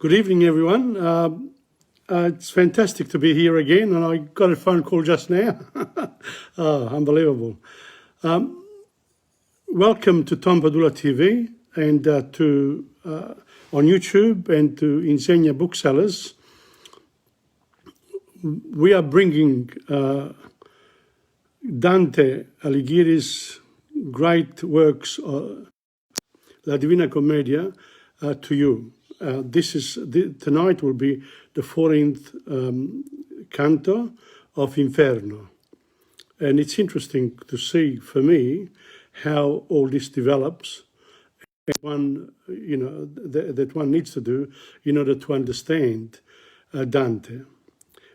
Good evening, everyone. It's fantastic to be here again, and I got a phone call just now. Oh, unbelievable. Welcome to TomPadulaTV and on YouTube and to Insegna Booksellers. We are bringing Dante Alighieri's great works, La Divina Commedia, to you. Tonight will be the 14th Canto of Inferno. And it's interesting to see, for me, how all this develops, and that one needs to do in order to understand Dante.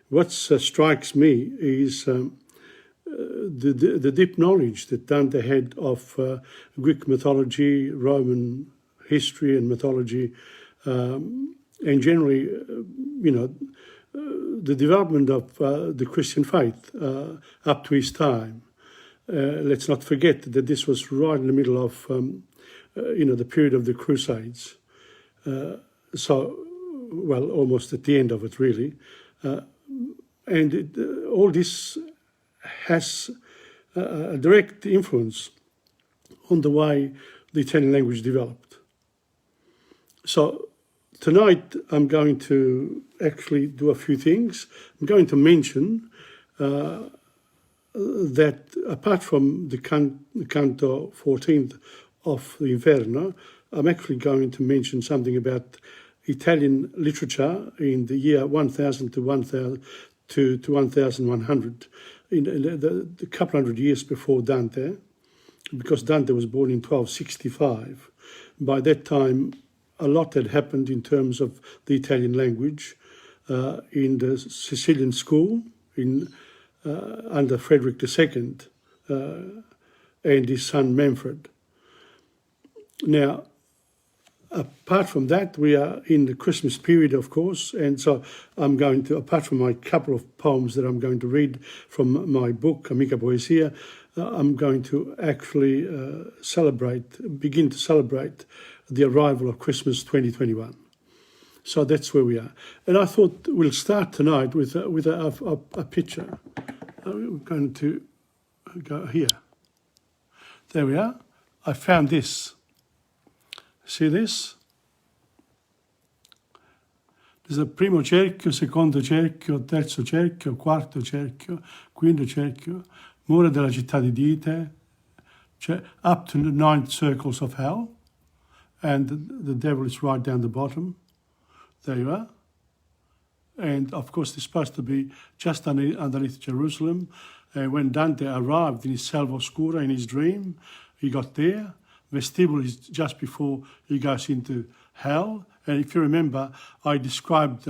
What strikes me is the deep knowledge that Dante had of Greek mythology, Roman history and mythology, and generally, the development of the Christian faith up to his time. Let's not forget that this was right in the middle of, the period of the Crusades. Almost at the end of it, really. All this has a direct influence on the way the Italian language developed. So tonight I'm going to actually do a few things. I'm going to mention that apart from the Canto 14th of the Inferno, I'm actually going to mention something about Italian literature in the year 1000 to 1100, in the couple hundred years before Dante, because Dante was born in 1265. By that time, a lot had happened in terms of the Italian language in the Sicilian school under Frederick II and his son Manfred. Now, apart from that, we are in the Christmas period, of course, and so I'm going to, apart from my couple of poems that I'm going to read from my book, Amica Poesia, I'm going to actually begin to celebrate the arrival of Christmas 2021. So that's where we are. And I thought we'll start tonight with a picture. We're going to go here. There we are. I found this. See this? There's a primo cerchio, secondo cerchio, terzo cerchio, quarto cerchio, quinto cerchio, mura della città di Dite, up to the 9 circles of hell, and the devil is right down the bottom. There you are. And of course, it's supposed to be just underneath Jerusalem. When Dante arrived in his Selva Oscura, in his dream, he got there. Vestibule is just before he goes into hell. And if you remember, I described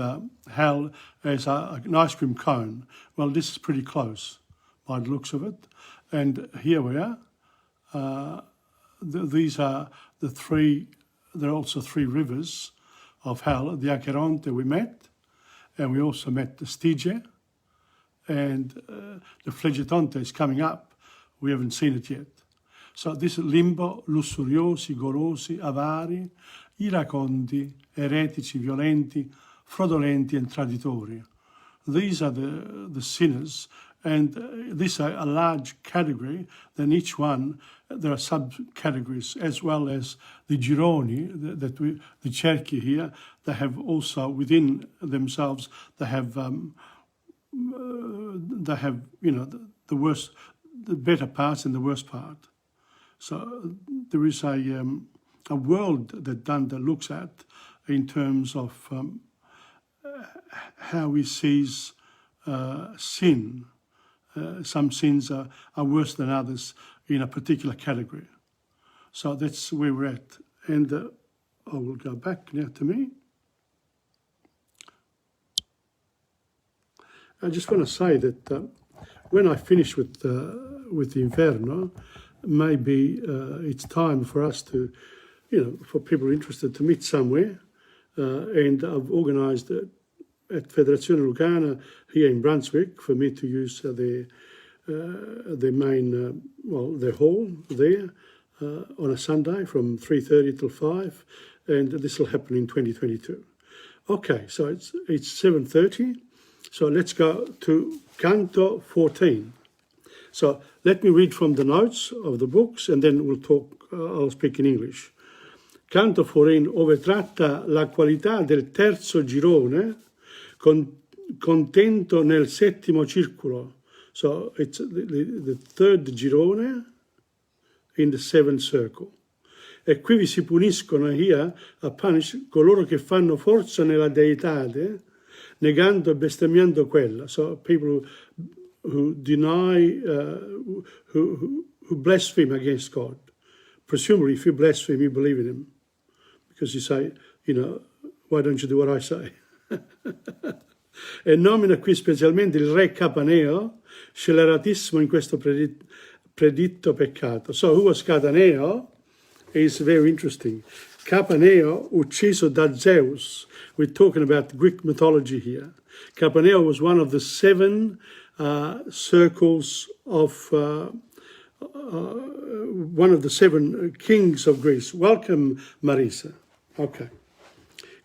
hell as an ice cream cone. Well, this is pretty close by the looks of it. And here we are. These are the three, there are also 3 rivers of hell. The Acheronte we met, and we also met the Stygia, and the Flegetonte is coming up. We haven't seen it yet. So this is limbo, lussuriosi, golosi, avari, iracondi, eretici, violenti, fraudolenti, and traditori. These are the sinners, and these are a large category. Then each one, there are subcategories, as well as the gironi, the cerchi here. They have also within themselves, they have the worst, the better parts and the worst part. So there is a world that Dante looks at in terms of how he sees sin. Some sins are worse than others in a particular category. So that's where we're at. And I will go back now to me. I just want to say that when I finish with the Inferno, maybe it's time for us to, for people interested to meet somewhere. And I've organised at Federazione Lucana here in Brunswick for me to use their main, their hall there on a Sunday from 3:30 till 5, and this will happen in 2022. Okay, so it's 7:30. So let's go to Canto 14. So let me read from the notes of the books and then we'll talk, I'll speak in English. Canto 14, ove tratta la qualità del terzo girone, contento nel settimo circolo. So it's the third girone in the seventh circle. E qui vi si puniscono, here a punish, coloro che fanno forza nella deitade, negando e bestemmiando quella. So people who deny, who blaspheme against God. Presumably, if you blaspheme, you believe in him. Because you say, why don't you do what I say? E nomina qui specialmente il re Capaneo, sceleratissimo in questo preditto peccato. So who was Capaneo? Is very interesting. Capaneo, ucciso da Zeus. We're talking about Greek mythology here. Capaneo was one of the 7 circles of one of the 7 kings of Greece. Welcome, Marisa. Okay.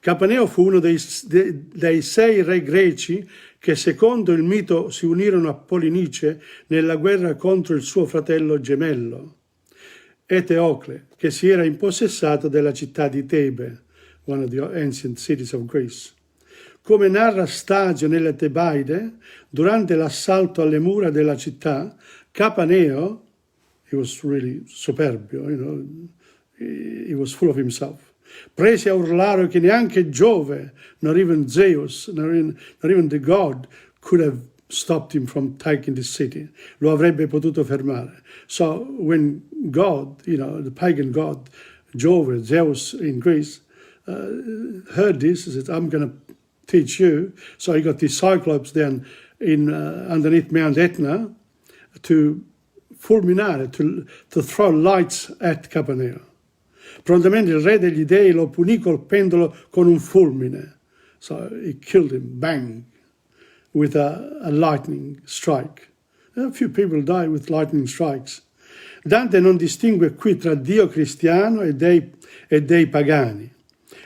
Capaneo fu uno dei 6 re greci che secondo il mito si unirono a Polinice nella guerra contro il suo fratello gemello, Eteocle, che si era impossessato della città di Tebe, one of the ancient cities of Greece. Come narra Stagio nelle Tebaide, durante l'assalto alle mura della città, Capaneo, he was really superbio, he was full of himself, prese a urlare che neanche Giove, nor even Zeus, nor even the god, could have stopped him from taking the city. Lo avrebbe potuto fermare. So when God, the pagan god, Jove, Zeus in Greece, heard this, he said, I'm going to teach you. So he got the Cyclops down underneath Mount Etna to fulminare, to throw lights at Capaneo. Prontamente il re degli dei lo punì colpendolo con un fulmine. So he killed him, bang, with a lightning strike. A few people die with lightning strikes. Dante non distingue qui tra Dio cristiano e dei pagani.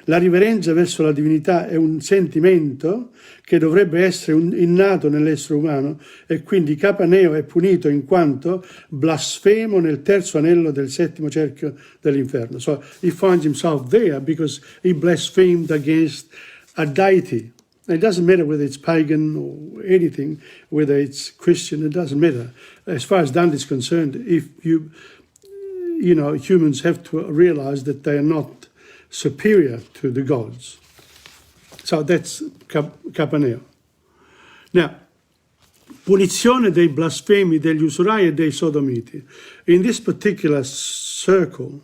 La riverenza verso la divinità è un sentimento che dovrebbe essere innato nell'essere umano e quindi Capaneo è punito in quanto blasfemo nel terzo anello del settimo cerchio dell'inferno. So he finds himself there because he blasphemed against a deity. It doesn't matter whether it's pagan or anything, whether it's Christian, it doesn't matter. As far as Dante is concerned, if humans have to realize that they are not superior to the gods. So that's Capaneo. Now, punizione dei blasfemi, degli usurai e dei sodomiti. In this particular circle,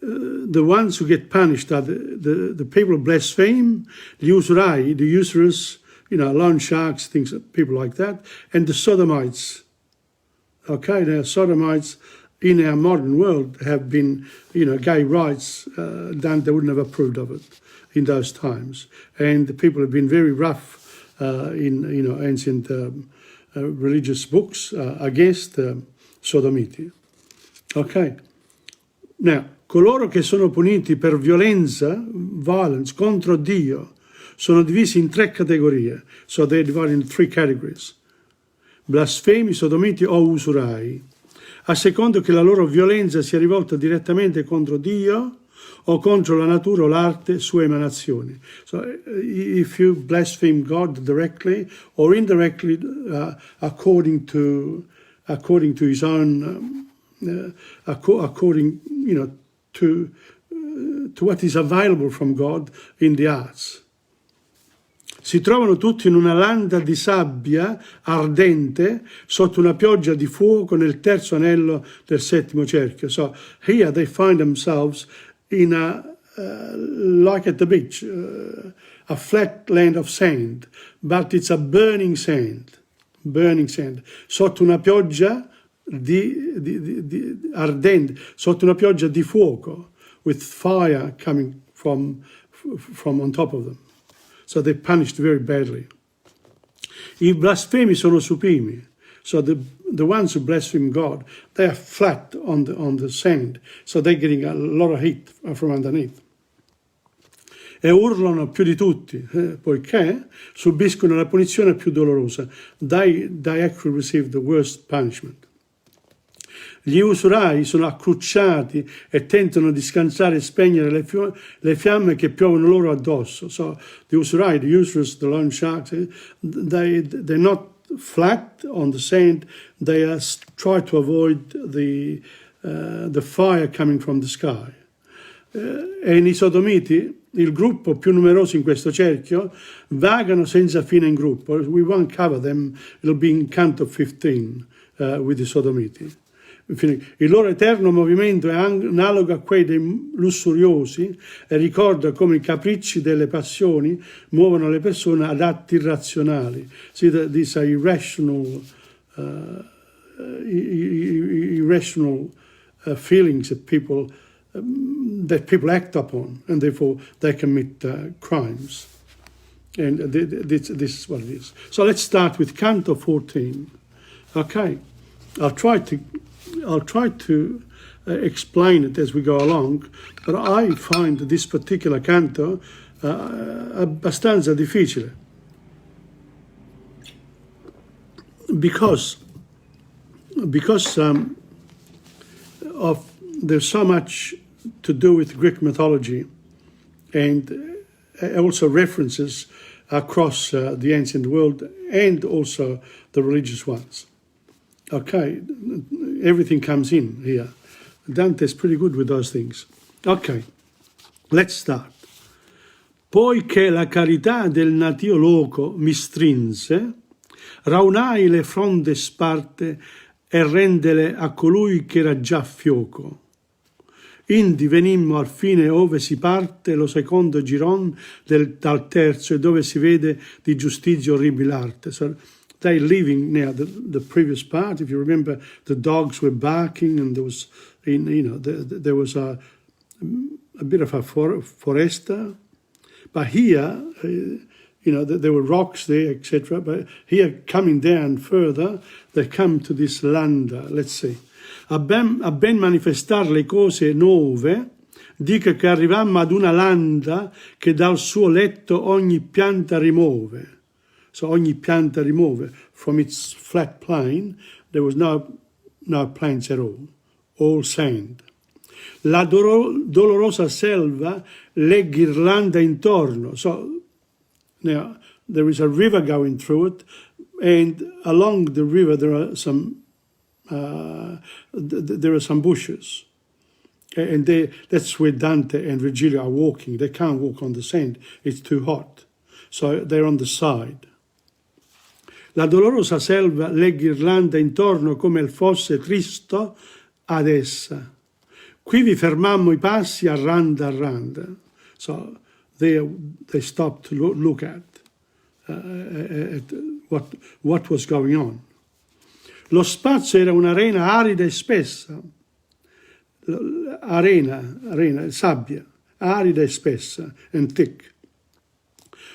the ones who get punished are the people who blaspheme, the usurai, the usurers, loan sharks, people like that, and the sodomites. Okay, now sodomites in our modern world have been, gay rights, Dante wouldn't have approved of it in those times. And the people have been very rough in, ancient religious books against sodomiti. Okay, now, coloro che sono puniti per violenza, violence, contro Dio, sono divisi in 3 categorie. So they're divided in 3 categories. Blasfemi, sodomiti o usurai. A secondo che la loro violenza sia rivolta direttamente contro Dio o contro la natura o l'arte, sue emanazioni. So if you blaspheme God directly or indirectly according to his own, according, to what is available from God in the arts. Si trovano tutti in una landa di sabbia ardente sotto una pioggia di fuoco nel terzo anello del settimo cerchio. So here they find themselves in like at the beach, a flat land of sand, but it's a burning sand, sotto una pioggia ardente, sotto una pioggia di fuoco, with fire coming from on top of them. So they're punished very badly. I blasfemi sono supimi. So the ones who blaspheme God, they are flat on the sand. So they're getting a lot of heat from underneath. e urlano più di tutti, poiché subiscono la punizione più dolorosa. They actually receive the worst punishment. Gli usurai sono accrucciati e tentano di scansare e spegnere le fiamme che piovono loro addosso. So the usurai, the usurers, the loan sharks, they're not flat on the sand. They try to avoid the fire coming from the sky. E i sodomiti, il gruppo più numeroso in questo cerchio, vagano senza fine in gruppo. We won't cover them. It'll be in Canto 15 with the sodomiti. Il loro eterno movimento è analogo a quelli dei lussuriosi e ricorda come i capricci delle passioni muovono le persone ad atti irrazionali. See, these are irrational feelings that people act upon, and therefore they commit crimes. And this is what it is. So let's start with Canto 14. Okay, I'll try to explain it as we go along, but I find this particular canto abbastanza difficile because there's so much to do with Greek mythology and also references across the ancient world and also the religious ones. Okay, everything comes in here. Dante's pretty good with those things. Okay, let's start. Poiché la carità del natio loco mi strinse, raunai le fronde sparte e rendele a colui che era già fioco. Indi venimmo al fine ove si parte lo secondo giron dal terzo e dove si vede di giustizia orribile arte. So, they're leaving now the previous part. If you remember, the dogs were barking and there was, there was a bit of a foresta. But here, there were rocks there, etc. But here, coming down further, they come to this landa. Let's see. A ben manifestar le cose nuove, dica che arrivammo ad una landa che dal suo letto ogni pianta rimuove. So ogni pianta rimuove. From its flat plain, there was no plants at all sand. La dolorosa selva le ghirlanda intorno. So now there is a river going through it, and along the river there are some bushes. And that's where Dante and Virgilio are walking. They can't walk on the sand. It's too hot. So they're on the side. La dolorosa selva le ghirlanda intorno come il fosse tristo ad essa. Qui vi fermammo i passi a randa. So they stopped to look at what was going on. Lo spazio era un'arena arida e spessa. Arena, sabbia, arida e spessa, and thick.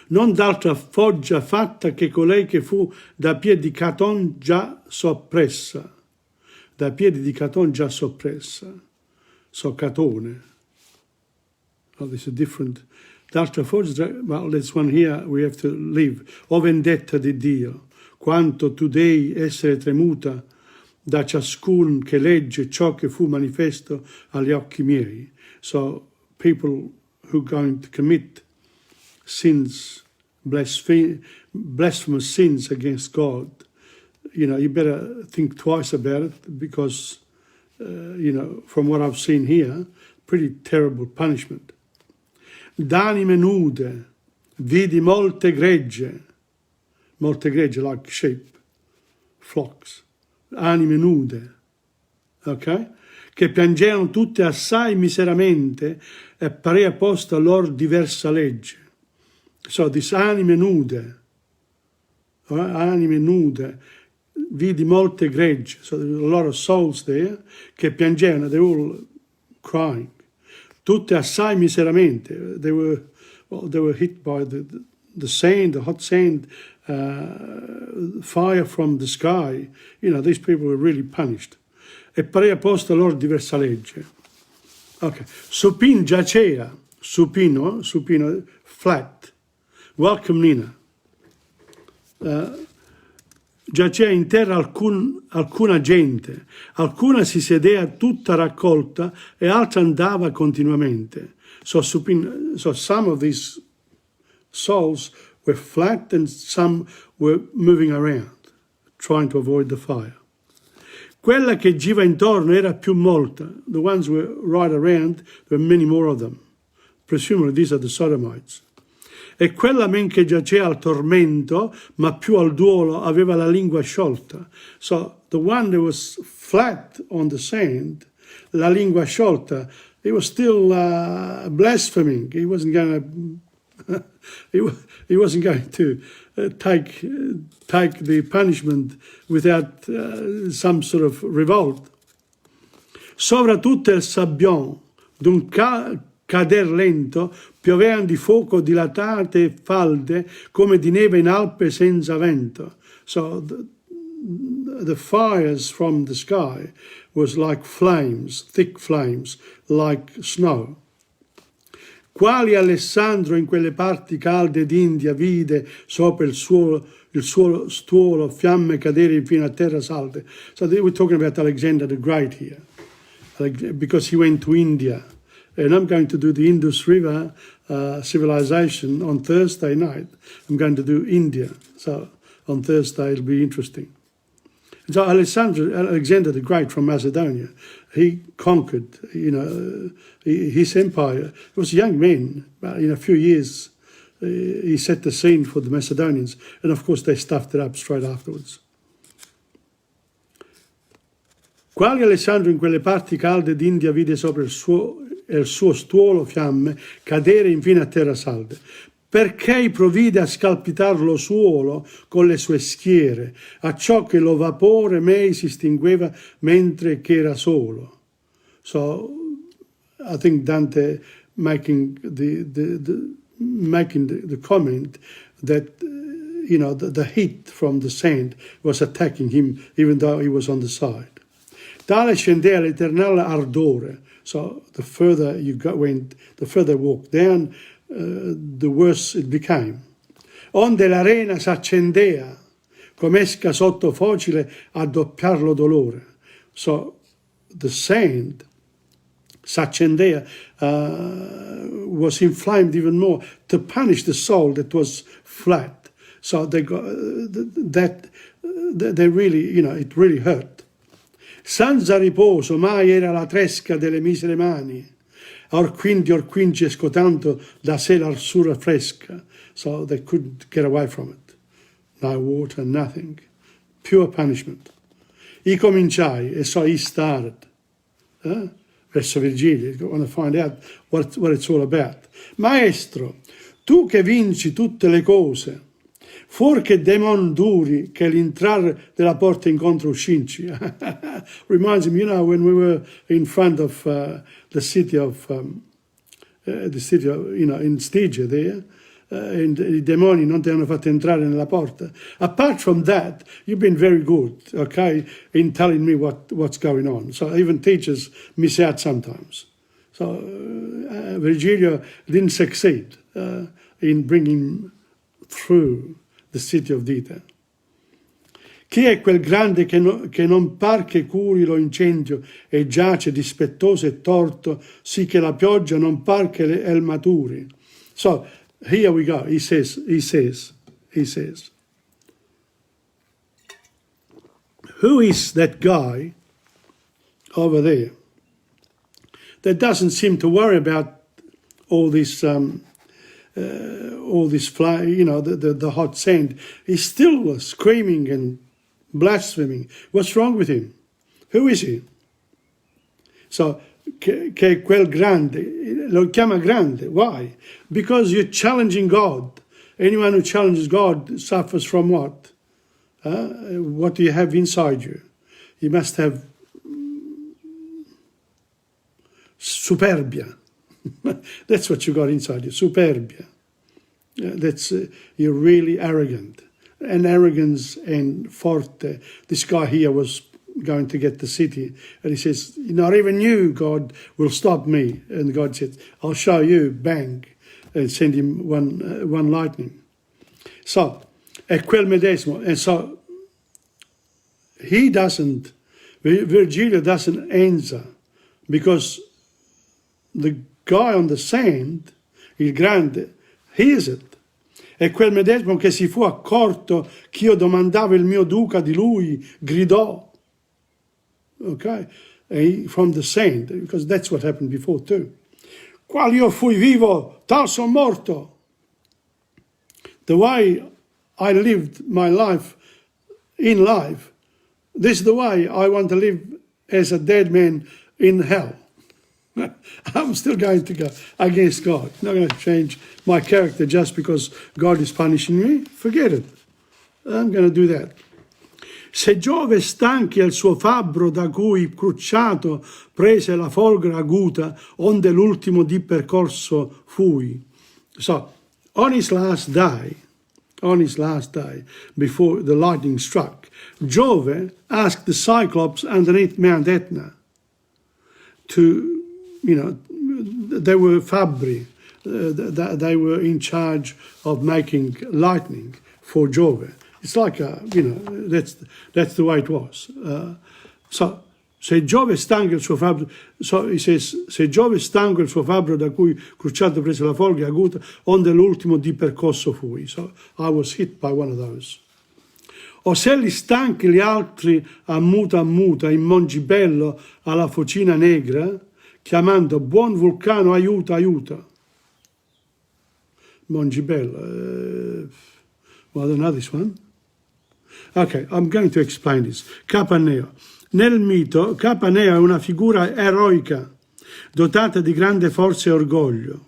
Non d'altra foggia fatta che colei che fu da piedi di Caton già soppressa. Da piedi di Caton già soppressa. So Catone. Oh, this is different. D'altra foggia, well, this one here we have to leave. O vendetta di Dio, quanto tu dei essere tremuta da ciascun che legge ciò che fu manifesto agli occhi miei. So people who are going to commit sins, blasphemous sins against God, you better think twice about it because, from what I've seen here, pretty terrible punishment. D'anime nude, vidi molte gregge like sheep, flocks, anime nude, ok? Che piangevano tutte assai miseramente e parea posta lor diversa legge. So this anime nude, vidi molte gregge, so there were a lot of souls there, che piangevano, they were all crying. Tutte assai miseramente, they were hit by the sand, the hot sand, fire from the sky. These people were really punished. E parea posta lor diversa legge. Ok. Supin giacea supino, flat. Welcome Nina. Giaceva in terra alcuna gente, alcuna si sedeva tutta raccolta e altra andava continuamente. So some of these souls were flat and some were moving around, trying to avoid the fire. Quella che gira intorno era più molta. The ones were right around, there were many more of them. Presumably these are the sodomites. E quella men che giaceva al tormento, ma più al duolo, aveva la lingua sciolta. So the one that was flat on the sand, la lingua sciolta, he was still blaspheming. He wasn't going to he wasn't going to take the punishment without some sort of revolt. Sovra tutto il sabbion d'un cader lento piovean di fuoco dilatate falde come di neve in Alpe senza vento. So the fires from the sky was like flames, thick flames, like snow. Quali Alessandro in quelle parti calde d'India vide sopra il suo stuolo fiamme cadere infine a terra salde. So we're talking about Alexander the Great here, because he went to India. And I'm going to do the Indus River civilization on Thursday night. I'm going to do India. So on Thursday it'll be interesting. So Alexander the Great from Macedonia, he conquered, his empire. He was a young man, but in a few years he set the scene for the Macedonians, and of course they stuffed it up straight afterwards. Quali Alessandro in quelle parti calde d'India vide sopra il suo stuolo fiamme cadere infine a terra salde. Perché provvide a scalpitar lo suolo con le sue schiere, acciò che lo vapore mei si estingueva mentre che era solo. So I think Dante making the comment that the heat from the sand was attacking him even though he was on the side. Tale scendea l'eternale ardore. So the further you went, the further you walked down, the worse it became. Onde l'arena s'accendea, com'esca sotto focile a doppiar lo dolore. So the sand s'accendea, was inflamed even more to punish the soul that was flat. So they really, it really hurt. Senza riposo mai era la tresca delle misere mani, orquingi escotando da sé l'arsura fresca. So they couldn't get away from it. No water, nothing. Pure punishment. I cominciai, e so he started. Verso Virgilio, you want to find out what it's all about. Maestro, tu che vinci tutte le cose, fuor che demon duri che l'intrar della porta incontro uscinci. Reminds him, when we were in front of the city of in Stygia there, and I demoni non ti hanno fatto entrare nella porta. Apart from that, you've been very good, okay, in telling me what's going on. So even teachers miss out sometimes. So Virgilio didn't succeed in bringing through the city of Dita. Chi è quel grande che non par che curi lo incendio e giace dispettoso e torto, sì che la pioggia non par che el maturi. So here we go. He says, who is that guy over there that doesn't seem to worry about all this fly, the hot sand? He's still screaming and blaspheming. What's wrong with him? Who is he? So, che quel grande, lo chiama grande. Why? Because you're challenging God. Anyone who challenges God suffers from what? What do you have inside you? You must have superbia. That's what you got inside you, superbia. You're really arrogant. And arrogance and forte. This guy here was going to get the city. And he says, not even you, God, will stop me. And God said, I'll show you, bang, and send him one lightning. So, è quel medesimo. And so, he doesn't, Virgilio doesn't answer, because the guy on the sand, il grande, hears it. È quel medesimo che si fu accorto che io domandavo il mio duca di lui, gridò. Okay? From the sand, because that's what happened before too. Qual io fui vivo, tal son morto. The way I lived my life in life, this is the way I want to live as a dead man in hell. I'm still going to go against God. I'm not going to change my character just because God is punishing me. Forget it. I'm going to do that. Se Giove stanchi al suo fabbro da cui crucciato prese la folgore aguta, onde l'ultimo di percorso fui. So, on his last day, before the lightning struck, Giove asked the Cyclops underneath Mount Etna to, they were fabbri, they were in charge of making lightning for Giove. It's like, that's the way it was. So, se Giove stanco il suo fabbro, so he says, se Giove stanco il suo fabbro da cui crucciato prese la folga aguta, onde l'ultimo di percorso fui. So I was hit by one of those. O se li stanchi gli altri a muta in Mongibello alla focina negra, chiamando buon vulcano aiuta, aiuta. Mongibello, well, I don't know this one. Okay, I'm going to explain this. Capaneo. Nel mito, Capaneo è una figura eroica, dotata di grande forza e orgoglio.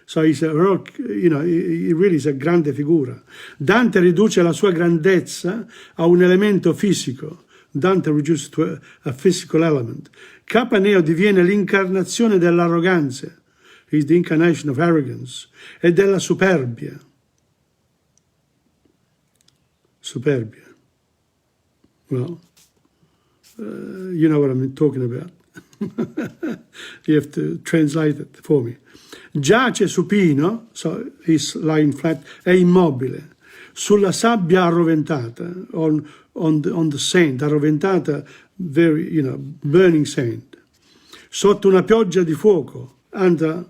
So he's a heroic, he really is a grande figura. Dante riduce la sua grandezza a un elemento fisico. Dante reduces to a physical element. Capaneo diviene l'incarnazione dell'arroganza. He's the incarnation of arrogance. E della superbia. Superbia. Well, you know what I'm talking about. You have to translate it for me. Giace supino, so he's lying flat, è immobile, sulla sabbia arroventata, on the sand, arroventata, very, burning sand, sotto una pioggia di fuoco, under,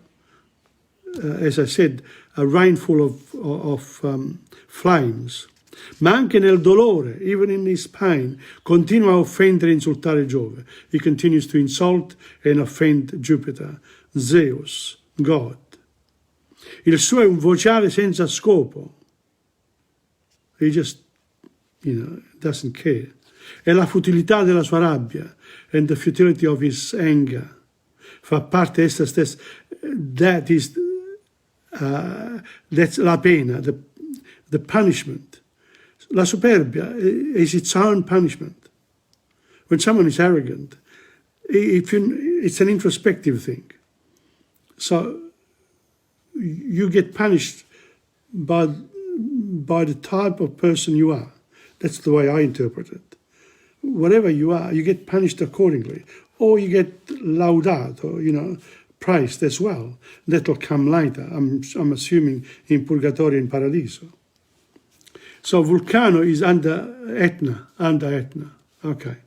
as I said, a rainfall of flames. Ma anche nel dolore, even in his pain, continua a offendere e insultare Giove. He continues to insult and offend Jupiter, Zeus, God. Il suo è un vociare senza scopo. He just, doesn't care. È la futilità della sua rabbia, and the futility of his anger. Fa parte essa stessa. That's la pena, the punishment. La superbia is its own punishment. When someone is arrogant, it's an introspective thing. So you get punished by the type of person you are. That's the way I interpret it. Whatever you are, you get punished accordingly. Or you get laudato, praised as well. That'll come later, I'm assuming, in Purgatorio and Paradiso. So Vulcano is under Etna. Ok.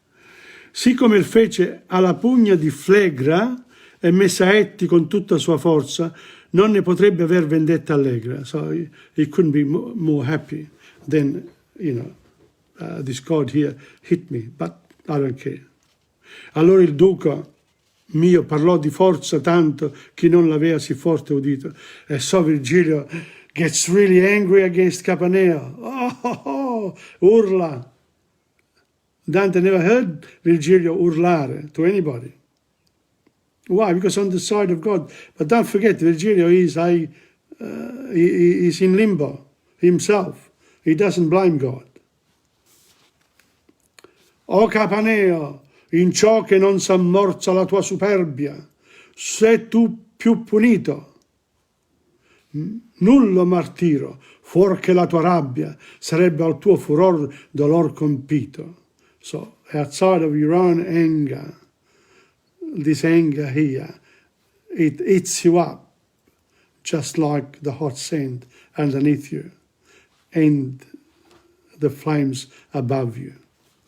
Siccome il fece alla pugna di Flegra e Messaetti con tutta sua forza, non ne potrebbe aver vendetta allegra. So he couldn't be more happy than, this god here hit me, but I don't care. Allora il duca mio parlò di forza tanto che non l'aveva sì forte udito. E so Virgilio gets really angry against Capaneo. Urla. Dante never heard Virgilio urlare to anybody. Why? Because on the side of God. But don't forget, Virgilio is in limbo himself. He doesn't blame God. O Capaneo, in ciò che non s'ammorza la tua superbia, sei tu più punito. Nullo martiro, fuorché la tua rabbia, sarebbe al tuo furor dolor compito. So outside of your own anger, this anger here, it eats you up, just like the hot sand underneath you and the flames above you.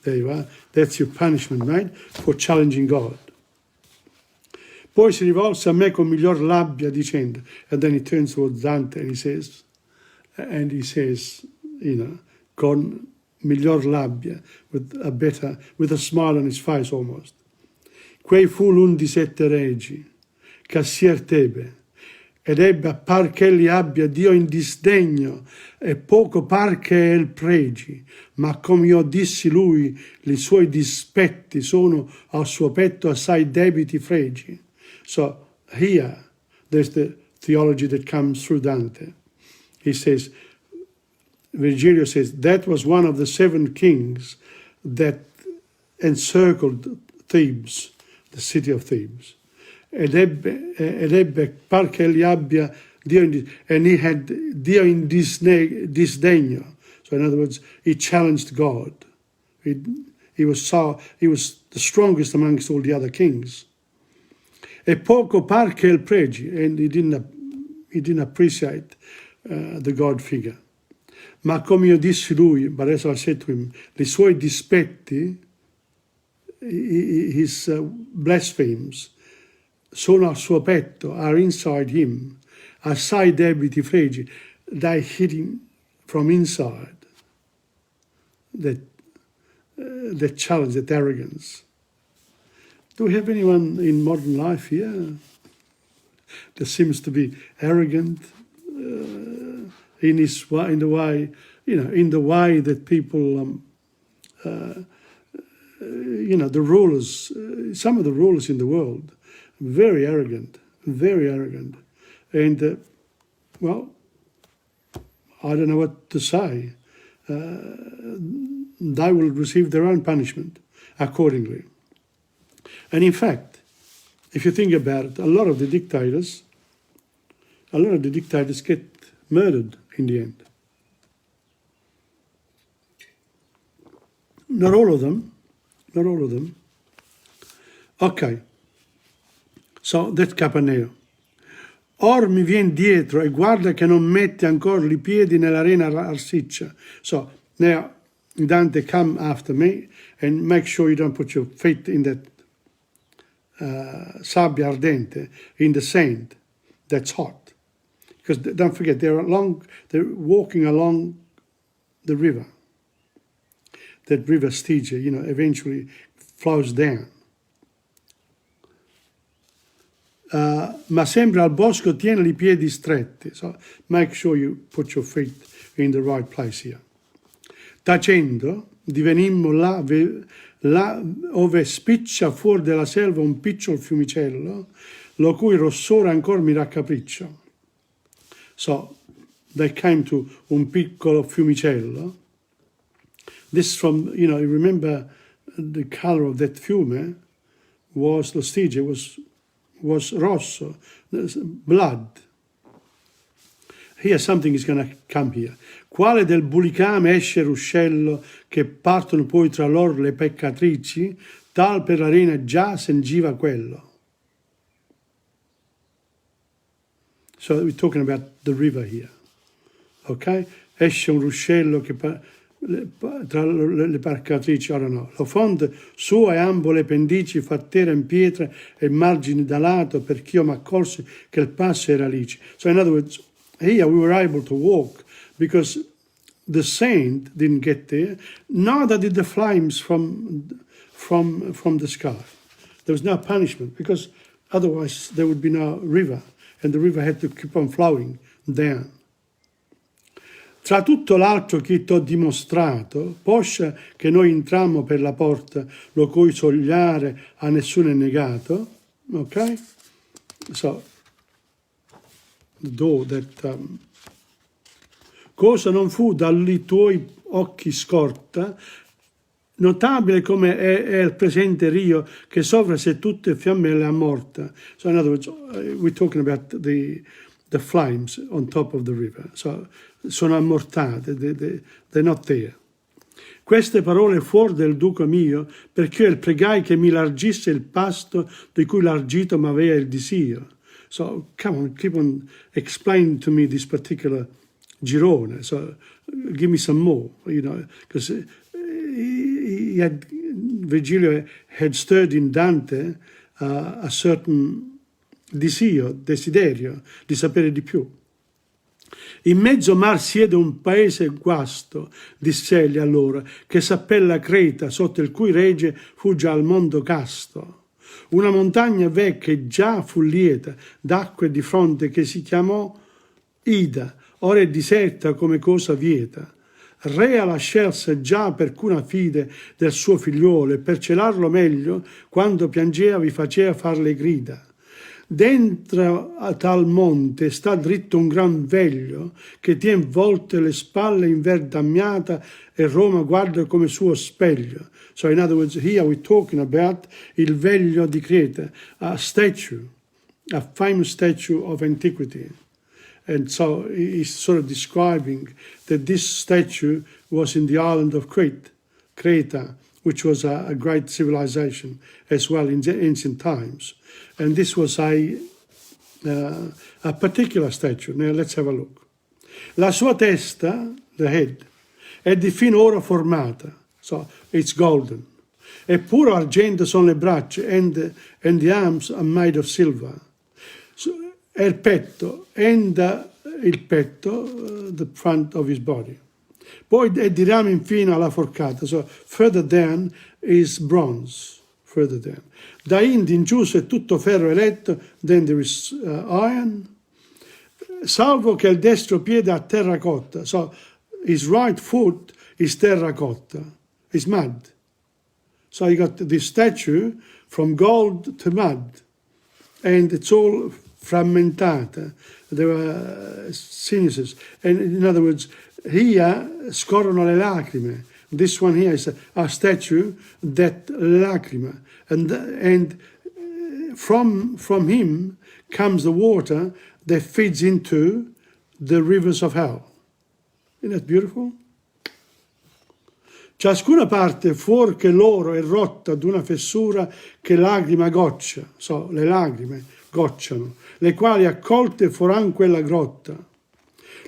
There you are. That's your punishment, mate, for challenging God. Poi si rivolse a me con miglior rabbia dicendo, and then he turns towards Dante and he says, con miglior rabbia, with a smile on his face almost. Quei fu l'17 regi, cassier Tebe, ed ebbe par che egli abbia Dio in disdegno, e poco par che el pregi, ma come io dissi lui, i suoi dispetti sono al suo petto assai debiti fregi. So here, there's the theology that comes through Dante. He says, Virgilio says, that was one of the 7 kings that encircled Thebes, the city of Thebes. Ed ebbe par che egli abbia Dio and he had Dio in disdegno. So in other words, he challenged God. He was the strongest amongst all the other kings. E poco par che il pregi, and he didn't appreciate the God figure. Ma come io dissi lui, but as I said to him, i suoi dispetti, his blasphemies, sono al suo petto, are inside him, assai debiti fregi, they hit him from inside, that challenge, that arrogance. Do we have anyone in modern life here that seems to be arrogant in the way that people, the rulers, some of the rulers in the world, very arrogant, and well, I don't know what to say. They will receive their own punishment accordingly. And in fact, if you think about it, a lot of the dictators get murdered in the end. Not all of them. Ok, so that's Capaneo. Or mi vien dietro e guarda che non mette ancora i piedi nell'arena arsiccia. So now Dante, come after me and make sure you don't put your feet in that sabbia ardente, in the sand that's hot. Because don't forget, they're walking along the river. That river Stygia, eventually flows down. Ma sempre al bosco tieni i piedi stretti. So make sure you put your feet in the right place here. Tacendo, divenimmo là ove spiccia fuori della selva un piccolo fiumicello, lo cui rossore ancora mi raccapriccio. So they came to un piccolo fiumicello. This from, you remember the color of that fiume was, lo Stygia was rosso, blood. Here something is going to come here. Quale del bulicame esce ruscello che partono poi tra loro le peccatrici, tal per l'arena già sengiva quello. So we're talking about the river here. Ok? Esce un ruscello che tra le peccatrici, I don't know. Lo fonde sua e ambo le pendici fattere in pietra e margini da lato perch'io m'accorsi che il passo era lici. So in other words, here we were able to walk because the sand didn't get there, neither did the flames from the sky. There was no punishment because otherwise there would be no river and the river had to keep on flowing down. Tra tutto l'altro che t'ho dimostrato, poscia che noi entrammo per la porta, lo cui sogliare a nessuno è negato, ok? So, the door that... cosa non fu dai tuoi occhi scorta, notabile come è il presente rio che sovra se tutte fiamme la morta. So in other words, we're talking about the flames on top of the river. So sono ammortate, they're not there. Queste parole fuori del duca mio, perché io pregai che mi largisse il pasto di cui largito m'aveva il disio. So, come on, keep on explaining to me this particular girone. So, give me some more, because Virgilio had stirred in Dante a certain desiderio di sapere di più. In mezzo mar siede un paese guasto, diss'egli allora, che s'appella Creta, sotto il cui regge fu già al mondo casto. Una montagna vecchia già fu lieta d'acque di fronte che si chiamò Ida, ora è deserta come cosa vieta. Rea la scelse già per cuna fide del suo figliuolo e per celarlo meglio, quando piangeva vi faceva far le grida. Dentro a tal monte sta dritto un gran veglio che tien volte le spalle in verdammiata e Roma guarda come suo specchio. So in other words, here we're talking about il veglio di Creta, a statue, a famous statue of antiquity. And so he's sort of describing that this statue was in the island of Creta, which was a great civilization as well in ancient times. And this was a particular statue. Now let's have a look. La sua testa, the head, è di fino oro formata, so it's golden. E puro argento sono le braccia, and the arms are made of silver. So, è il petto, the front of his body. Poi è di rame infino alla forcata, so further down is bronze, further down. Da in giù è tutto ferro eletto, then there is iron, salvo che il destro piede ha terracotta, so his right foot is terracotta, is mud. So you got this statue from gold to mud, and it's all frammentata. There were sinuses, and in other words, here scorrono le lacrime. This one here is a statue that lacrima, and from him comes the water that feeds into the rivers of hell. Isn't that beautiful? Ciascuna parte fuor che l'oro è rotta d'una fessura che lagrima goccia, so le lagrime gocciano, le quali accolte foran quella grotta.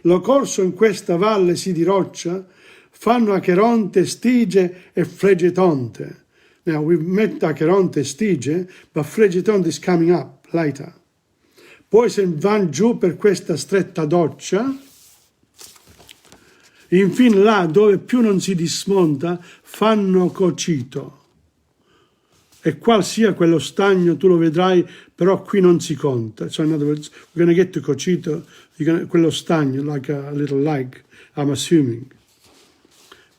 Lo corso in questa valle si diroccia, fanno Acheronte, Stige e Fregetonte. Now we've met Acheronte e Stige, but Fregetonte is coming up later. Poi se van giù per questa stretta doccia, infine là dove più non si dismonta, fanno Cocito. E qual sia quello stagno tu lo vedrai, però qui non si conta. So in other words, we're going to get to Cocito, quello stagno, like a little lake, I'm assuming.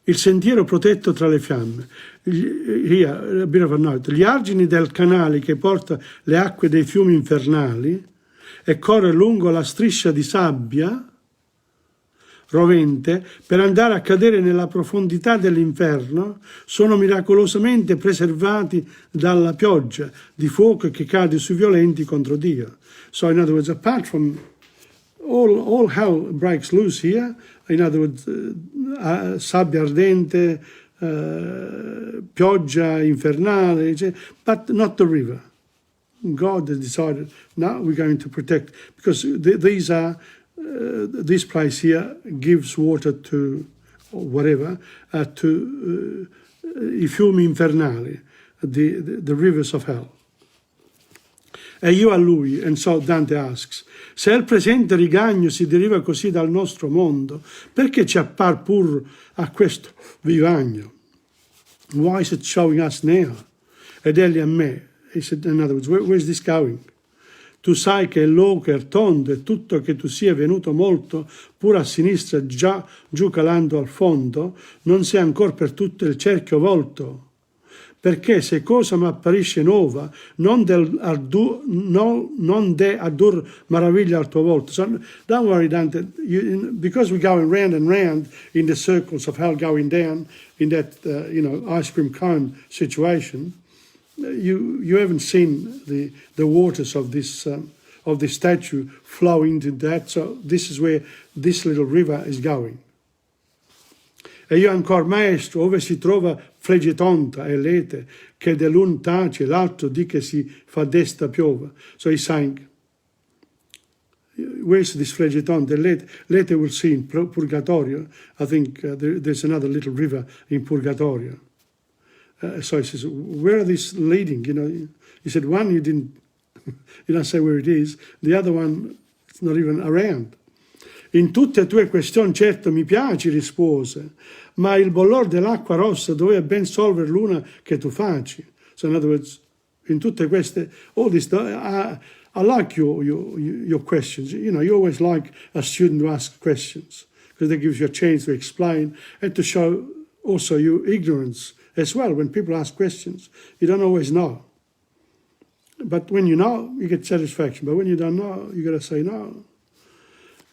Il sentiero protetto tra le fiamme. Here, a bit of a note. Gli argini del canale che porta le acque dei fiumi infernali e corre lungo la striscia di sabbia rovente per andare a cadere nella profondità dell'inferno, sono miracolosamente preservati dalla pioggia di fuoco che cade sui violenti contro Dio. So in other words, apart from all hell breaks loose here, in other words, sabbia ardente, pioggia infernale, but not the river. God has decided, now we're going to protect, because these are this place here gives water to whatever, to I fiumi infernali, the rivers of hell. E io a lui, and so Dante asks, se il presente rigagno si deriva così dal nostro mondo, perché ci appar pur a questo vivagno? Why is it showing us now? Ed egli a me, he said, in other words, where is this going? Tu sai che il loco è tondo e tutto che tu sia venuto molto, pur a sinistra già giù calando al fondo, non sei ancora per tutto il cerchio volto. Perché se cosa m'apparisce nuova, non de addur maraviglia al tuo volto. So don't worry, Dante, because we're going round and round in the circles of hell going down in that, ice cream cone situation, you haven't seen the waters of this statue flow into that. So this is where this little river is going. E io ancora, maestro, ove si trova flegetonta e lete, che dell'un tace, l'altro di che si fa desta piova. So he's saying, where's this flegetonta? Lete we'll see in Purgatorio. I think there's another little river in Purgatorio. So he says, where are these leading? You know, he said, one you don't say where it is, the other one it's not even around. In tutte e tue questioni certo mi piaci, rispose, ma il bollor dell'acqua rossa doveva ben solver l'una che tu faci. So in other words, in tutte queste, all this, I like your questions. You know, you always like a student to ask questions because that gives you a chance to explain and to show also your ignorance as well. When people ask questions, you don't always know. But when you know, you get satisfaction. But when you don't know, you got to say no.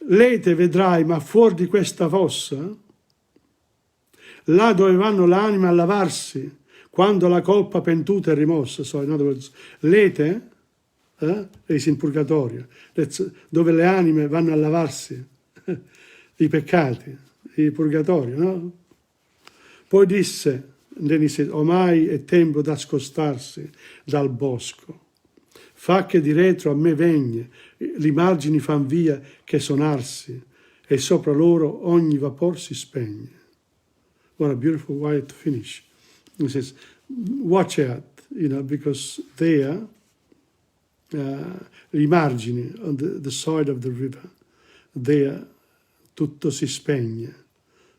Lete vedrai, ma fuori di questa fossa, là dove vanno l'anima a lavarsi, quando la colpa pentuta è rimossa. So in other words, lete is in purgatorio. That's dove le anime vanno a lavarsi i peccati, il purgatorio, no? Poi disse, then he said, ormai è tempo da scostarsi dal bosco. Fa che di retro a me vegne, li margini fan via che sonarsi, e sopra loro ogni vapor si spegne. What a beautiful way to finish. He says, watch out, you know, because there, i margini, on the side of the river, there tutto si spegne.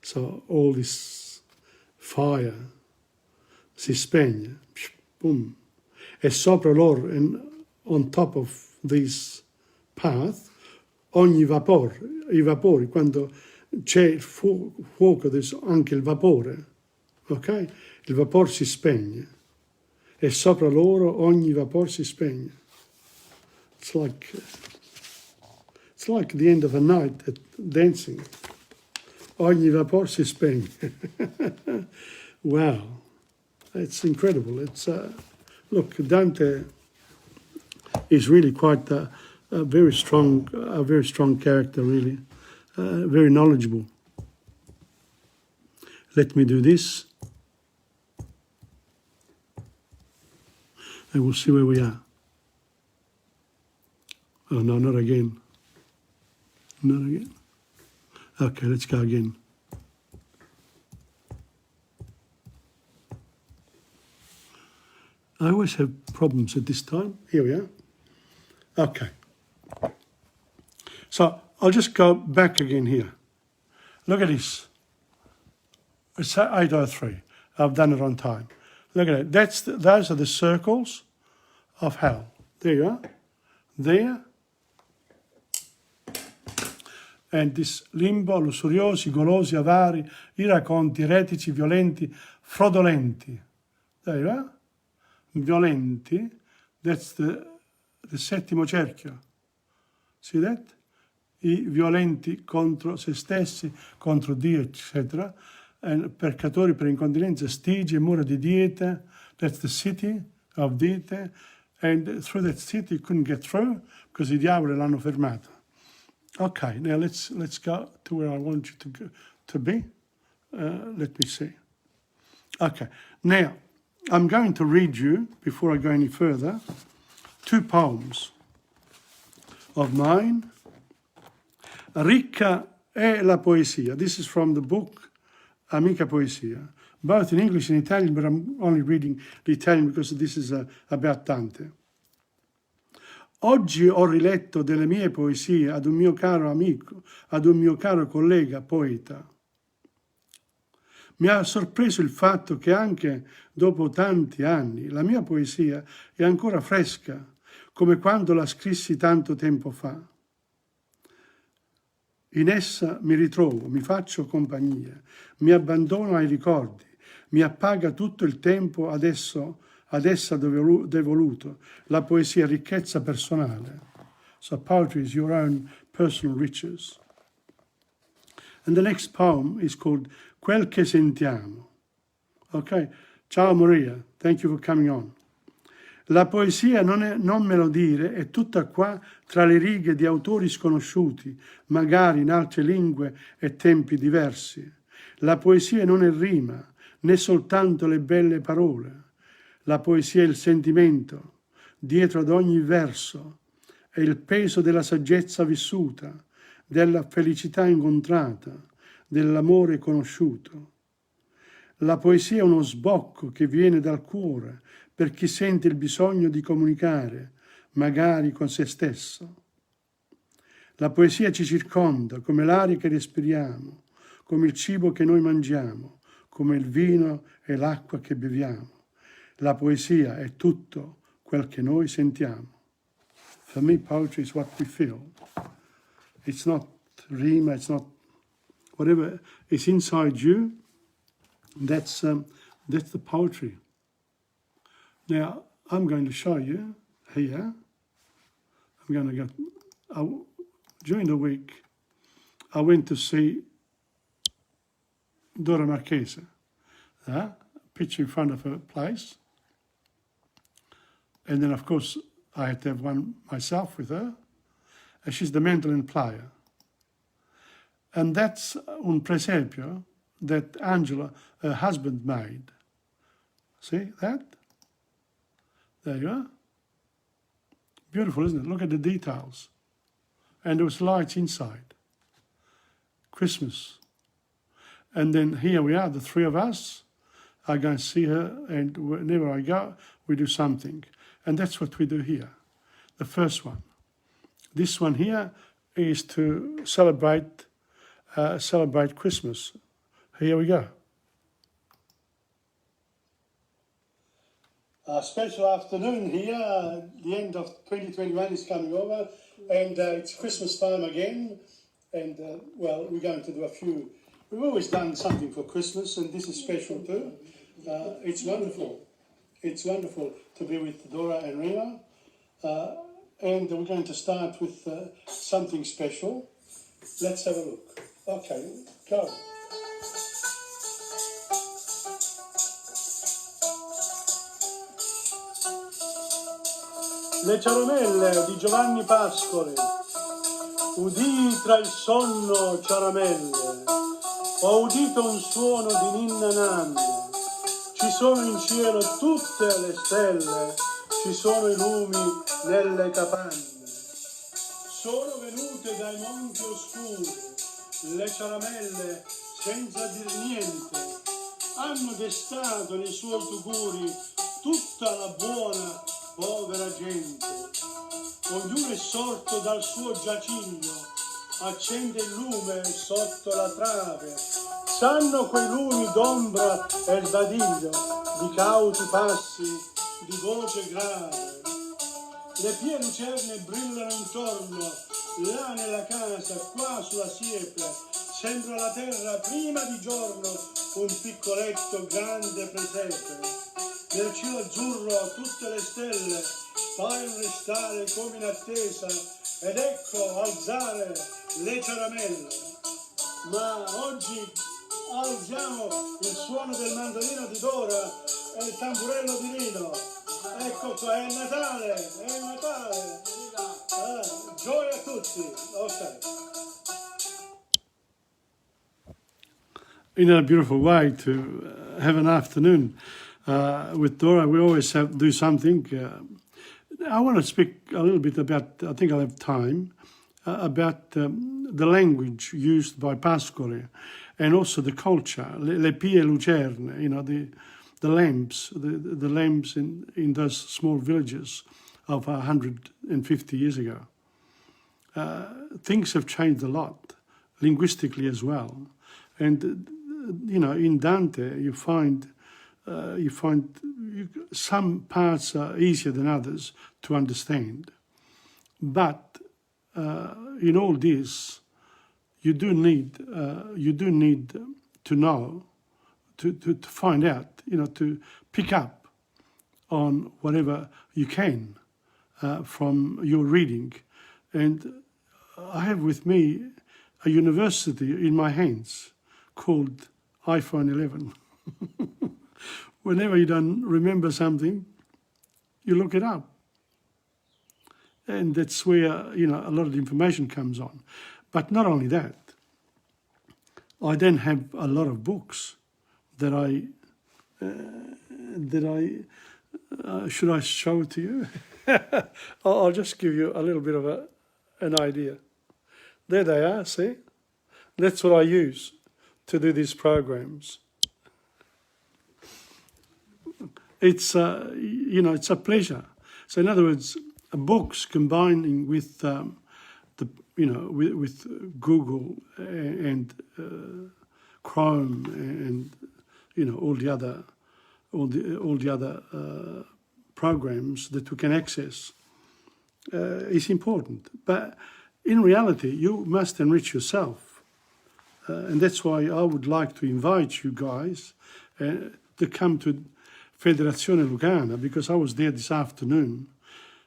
So all this fire si spegne. Boom. E sopra loro, and on top of this path, ogni vapore, i vapori, quando c'è il fuoco, there's anche il vapore, ok? Il vapore si spegne. E sopra loro ogni vapore si spegne. It's like the end of a night at dancing. Ogni vapore si spegne. Wow, it's incredible. It's look, Dante is really quite a very strong character, really, very knowledgeable. Let me do this, and we'll see where we are. Oh no, not again. Not again. Okay, let's go again. I always have problems at this time. Here we are. Okay. So I'll just go back again here. Look at this. It's 8:03. I've done it on time. Look at it. Those are the circles of hell. There you are. There. And this limbo, lussuriosi, golosi, avari, iraconti, eretici, violenti, fraudolenti. There you are. Violenti. That's the settimo cerchio. See that? I violenti contro se stessi, contro Dio, eccetera. And peccatori per incontinenza, stigi e mura di dieta. That's the city of Diete. And through that city you couldn't get through because i diavoli l'hanno fermato. Okay, now let's go to where I want you to be. Let me see. Okay, now I'm going to read you, before I go any further, 2 poems of mine. Ricca è la poesia. This is from the book Amica Poesia, both in English and Italian, but I'm only reading the Italian because this is about Dante. Oggi ho riletto delle mie poesie ad un mio caro amico, ad un mio caro collega poeta. Mi ha sorpreso il fatto che anche dopo tanti anni la mia poesia è ancora fresca, come quando la scrissi tanto tempo fa. In essa mi ritrovo, mi faccio compagnia, mi abbandono ai ricordi, mi appaga tutto il tempo ad essa devoluto, la poesia ricchezza personale. So poetry is your own personal riches. And the next poem is called Quel che sentiamo. Okay, ciao Maria, thank you for coming on. La poesia non me lo dire, è tutta qua tra le righe di autori sconosciuti, magari in altre lingue e tempi diversi. La poesia non è rima, né soltanto le belle parole. La poesia è il sentimento, dietro ad ogni verso, è il peso della saggezza vissuta, della felicità incontrata, dell'amore conosciuto. La poesia è uno sbocco che viene dal cuore per chi sente il bisogno di comunicare, magari con se stesso. La poesia ci circonda come l'aria che respiriamo, come il cibo che noi mangiamo, come il vino e l'acqua che beviamo. La poesia è tutto quel che noi sentiamo. For me, poetry is what we feel. It's not rima, it's not whatever is inside you. That's the poetry. Now, I'm going to show you here. I'm going to go. During the week, I went to see Dora Marchese, picture in front of her place. And then, of course, I had to have one myself with her. And she's the mandolin player. And that's un presepio that Angela, her husband, made. See that? There you are. Beautiful, isn't it? Look at the details. And there was lights inside. Christmas. And then here we are, the three of us. I go and see her, and whenever I go, we do something. And that's what we do here. The first one. This one here is to celebrate Christmas. Here we go. A special afternoon here. The end of 2021 is coming over, and it's Christmas time again. And well, we're going to do a few. We've always done something for Christmas, and this is special too. It's wonderful. It's wonderful to be with Dora and Rima. And we're going to start with something special. Let's have a look. Okay, go. Le ciaramelle di Giovanni Pascoli. Udii tra il sonno ciaramelle. Ho udito un suono di ninna nanna. Ci sono in cielo tutte le stelle. Ci sono i lumi nelle capanne. Sono venute dai monti oscuri le ciaramelle senza dir niente. Hanno destato nei suoi tuguri tutta la buona povera gente. Ognuno è sorto dal suo giaciglio, accende il lume sotto la trave. Sanno quei lumi d'ombra e il badiglio di cauti passi, di voce grave. Le pie lucerne brillano intorno, là nella casa, qua sulla siepe. Sembra la terra prima di giorno, un piccoletto grande presepe. Nel cielo azzurro tutte le stelle paiono restare come in attesa, ed ecco alzare le ciaramelle. Ma oggi alziamo il suono del mandolino di Dora e il tamburello di Nino. Ecco qua, è Natale, è Natale. Gioia a tutti. Ok. Isn't that a beautiful way to have an afternoon with Dora? We always do something. I want to speak a little bit about, I think I'll have time, about the language used by Pascoli and also the culture, le pie lucerne, you know, the lamps, the lamps in those small villages of 150 years ago. Things have changed a lot, linguistically as well. And, you know, in Dante you find some parts are easier than others to understand. But in all this, you do need to know, to find out, you know, to pick up on whatever you can from your reading. And I have with me a university in my hands called iPhone 11. Whenever you don't remember something, you look it up. And that's where, you know, a lot of the information comes on. But not only that, I then have a lot of books that should I show it to you? I'll just give you a little bit of an idea. There they are, see? That's what I use to do these programs. It's, it's a pleasure. So in other words, books combining with with Google and Chrome and all the other programs that we can access is important. But in reality, you must enrich yourself, and that's why I would like to invite you guys to come to Federazione Lucana, because I was there this afternoon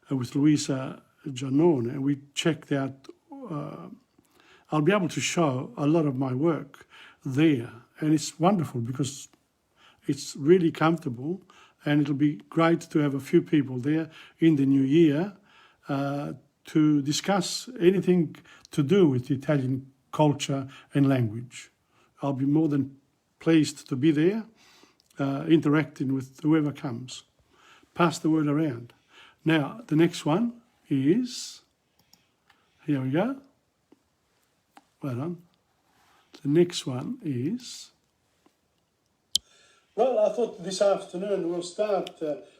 with Luisa Giannone, and we checked out. I'll be able to show a lot of my work there, and it's wonderful because it's really comfortable, and it'll be great to have a few people there in the new year to discuss anything to do with Italian culture and language. I'll be more than pleased to be there, interacting with whoever comes. Pass the word around. Now, the next one is, here we go. Well done. The next one is... Well, I thought this afternoon we'll start,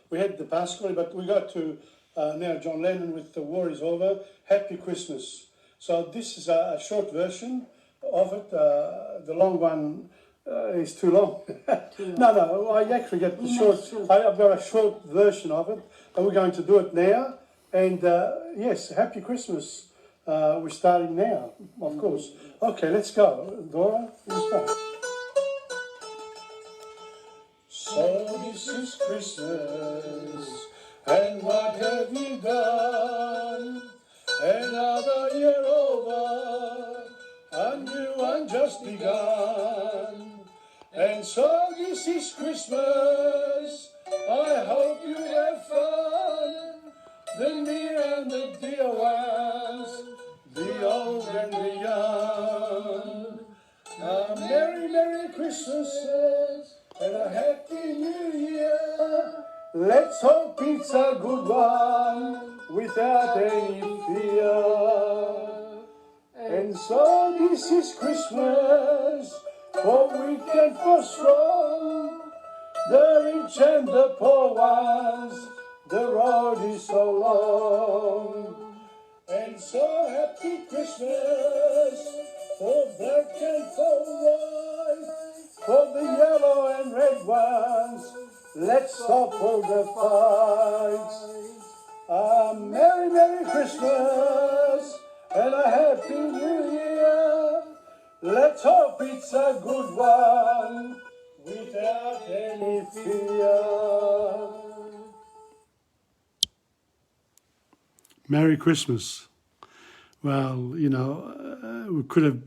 we had the Pasquale, but we got to now John Lennon with The War Is Over, Happy Christmas. So this is a short version of it. The long one is too long. No, I actually get the short. I've got a short version of it, and we're going to do it now. And yes, Happy Christmas. We're starting now, of course. Okay, let's go. Dora, you start. So this is Christmas, and what have you done? Another year over, a new one just begun. And so this is Christmas, I hope you have fun. The near and the dear ones, the old and the young. A Merry, Merry Christmas and a Happy New Year. Let's hope it's a good one without any fear. And so this is Christmas, for weak and for strong, the rich and the poor ones, the road is so long. And so Happy Christmas for black and for white, for the yellow and red ones, let's stop all the fights. A Merry, Merry Christmas and a Happy New Year. Let's hope it's a good one without any fear. Merry Christmas. Well, we could have,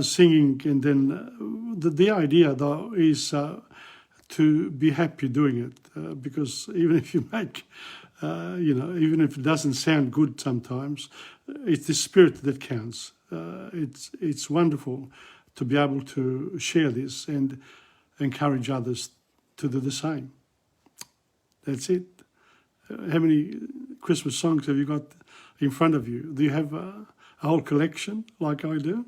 singing, and then the idea, though, is to be happy doing it, because even if you make, even if it doesn't sound good sometimes, it's the spirit that counts. It's wonderful to be able to share this and encourage others to do the same. That's it. How many Christmas songs have you got in front of you? Do you have a whole collection like I do?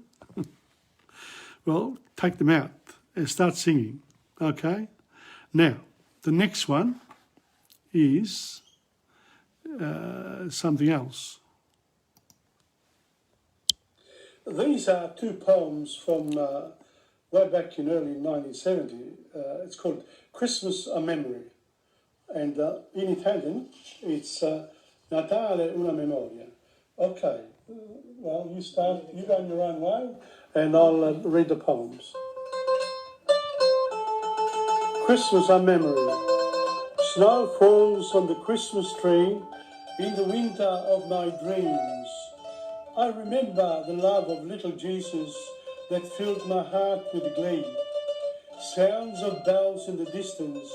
Well, take them out and start singing, okay? Now, the next one is something else. These are two poems from way back in early 1970. It's called Christmas a Memory. And in Italian, it's Natale una memoria. Okay, well, you start, you go in your own way, and I'll read the poems. Christmas a memory. Snow falls on the Christmas tree in the winter of my dreams. I remember the love of little Jesus that filled my heart with glee. Sounds of bells in the distance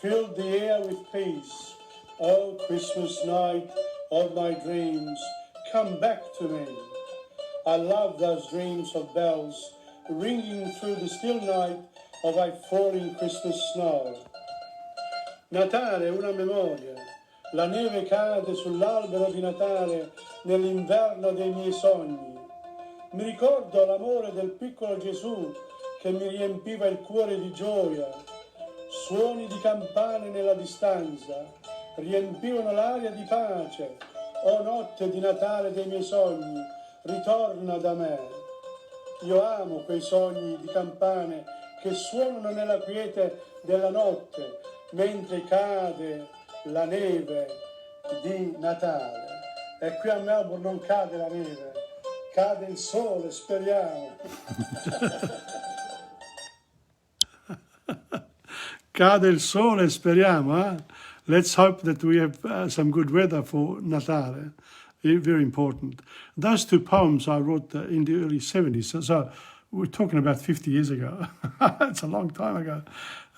filled the air with peace. Oh, Christmas night of my dreams, come back to me. I love those dreams of bells ringing through the still night of a falling Christmas snow. Natale è una memoria. La neve cade sull'albero di Natale nell'inverno dei miei sogni. Mi ricordo l'amore del piccolo Gesù che mi riempiva il cuore di gioia. Suoni di campane nella distanza riempivano l'aria di pace. O notte di Natale dei miei sogni, ritorna da me. Io amo quei sogni di campane che suonano nella quiete della notte mentre cade la neve di Natale. E qui a Melbourne non cade la neve, cade il sole, speriamo. Cade il sole, speriamo. Let's hope that we have some good weather for Natale. Very important. Those two poems I wrote in the early 70s. So we're talking about 50 years ago. It's a long time ago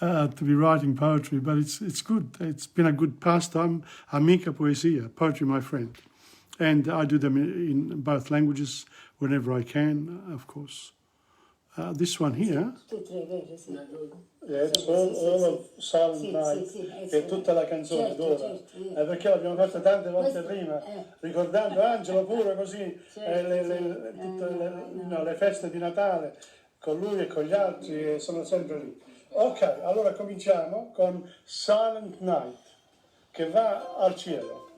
to be writing poetry, but it's good. It's been a good pastime. Amica poesia, poetry, my friend. And I do them in both languages whenever I can, of course. This one here. It's all of Silent Night, è tutta la canzone d'ora, perché l'abbiamo fatta tante volte prima, ricordando Angelo pure così, le feste di Natale con lui e con gli altri, sono sempre lì. Ok, allora cominciamo con Silent Night, che va al cielo.